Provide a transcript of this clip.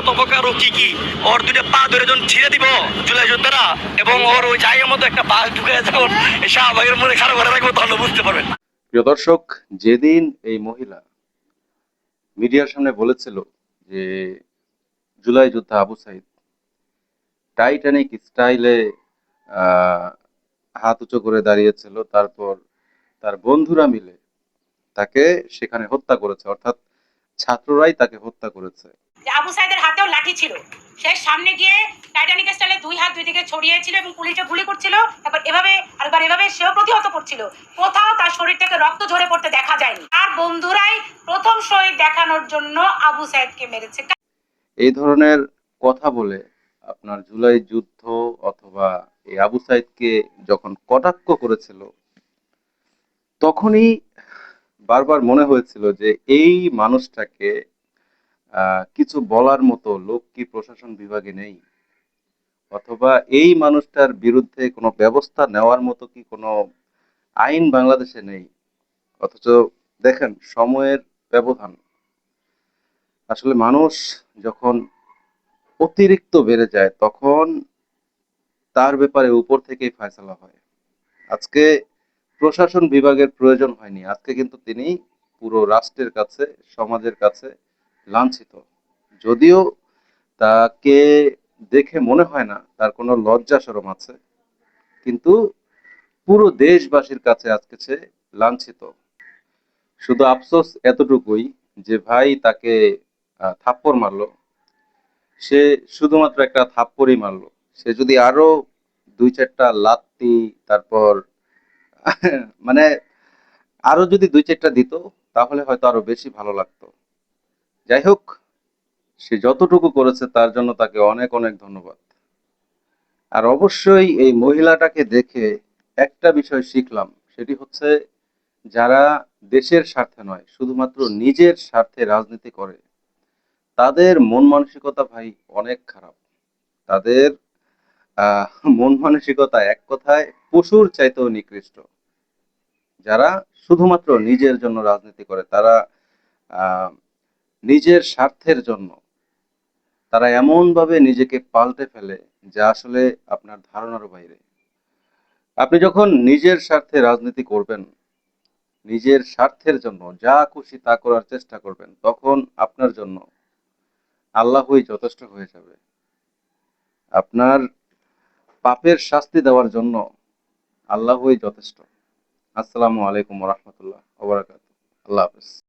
কত প্রকার ও কি ওর দুইটা পা ধরে যখন ছিঁড়ে দিব জুলাই যোদ্ধারা, এবং ওর ওই জায়গার মধ্যে একটা বাস ঢুকে যখন শাহবাগের মধ্যে খারাপ করে রাখবো, তখন বুঝতে পারবেন। প্রিয় দর্শক, যেদিন এই মহিলা মিডিয়ার সামনে বলেছিল যে জুলাই যোদ্ধা আবু সাইদ টাইটানিক স্টাইলে আহ, হাত উঁচু করে দাঁড়িয়েছিল, তারপর তার বন্ধুরা মিলে তাকে সেখানে হত্যা করেছে, অর্থাৎ ছাত্ররাই তাকে হত্যা করেছে। যে আবু সাইদের হাতেও লাঠি ছিল, সে সামনে গিয়ে টাইটানিক স্টাইলে দুই হাত দুই দিকে ছড়িয়েছিল এবং পুলিশে গুলি করছিল, একবার এভাবে আরেকবার এভাবে সেও প্রতিহত করছিল। কোথাও তার শরীর থেকে রক্ত ঝরে পড়তে দেখা যায়নি। আর বন্ধুরাই প্রথম শহীদ দেখানোর জন্য আবু সাইদকে মেরেছে। এই ধরনের কথা বলে আপনার জুলাই যুদ্ধ অথবা এই আবু সাইদকে যখন কটাক্ষ করেছিল, তখনই বারবার মনে হয়েছিল যে এই মানুষটাকে কিছু বলার মতো লোক কি প্রশাসন বিভাগে নেই, অথবা এই মানুষটার বিরুদ্ধে কোনো ব্যবস্থা নেওয়ার মতো কি কোনো আইন বাংলাদেশে নেই। অথচ দেখেন, সময়ের ব্যবধান, আসলে মানুষ যখন অতিরিক্ত বেড়ে যায় তখন তার ব্যাপারে উপর থেকেই ফয়সালা হয়। আজকে প্রশাসন বিভাগের প্রয়োজন হয়নি, আজকে কিন্তু তিনি পুরো রাষ্ট্রের কাছে, সমাজের কাছে লাঞ্ছিত। যদিও তাকে দেখে মনে হয় না তার কোনো লজ্জা শরম আছে, কিন্তু পুরো দেশবাসীর কাছে আজকে সে লাঞ্ছিত। শুধু আফসোস এতটুকুই যে ভাই তাকে থাপ্পড় মারলো, সে শুধুমাত্র একটা থাপ্পড়ই মারলো। সে যদি আরো দুই চারটা লাত্তি, তারপর মানে আরো যদি দুই চারটা দিত, তাহলে হয়তো আরো বেশি ভালো লাগতো। যাই হোক, সে যতটুকু করেছে তার জন্য তাকে অনেক অনেক ধন্যবাদ। আর অবশ্যই এই মহিলাটাকে দেখে একটা বিষয় শিখলাম, সেটি হচ্ছে যারা দেশের স্বার্থে নয়, শুধুমাত্র নিজের স্বার্থে রাজনীতি করে, তাদের মন মানসিকতা ভাই অনেক খারাপ। তাদের আহ মন মানসিকতা এক কথায় পশুর চাইতেও নিকৃষ্ট। যারা শুধুমাত্র নিজের জন্য রাজনীতি করে, তারা আহ নিজের স্বার্থের জন্য তারা এমন ভাবে নিজেকে পাল্টে ফেলে যা আসলে আপনার ধারণার বাইরে। আপনি যখন নিজের স্বার্থে রাজনীতি করবেন, নিজের স্বার্থের জন্য যা খুশি তা করার চেষ্টা করবেন, তখন আপনার জন্য আল্লাহই যথেষ্ট হয়ে যাবে। আপনার পাপের শাস্তি দেওয়ার জন্য আল্লাহই যথেষ্ট। আসসালামু আলাইকুম ওয়া রাহমাতুল্লাহ ওয়া বারাকাতুহু। আল্লাহ হাফেজ।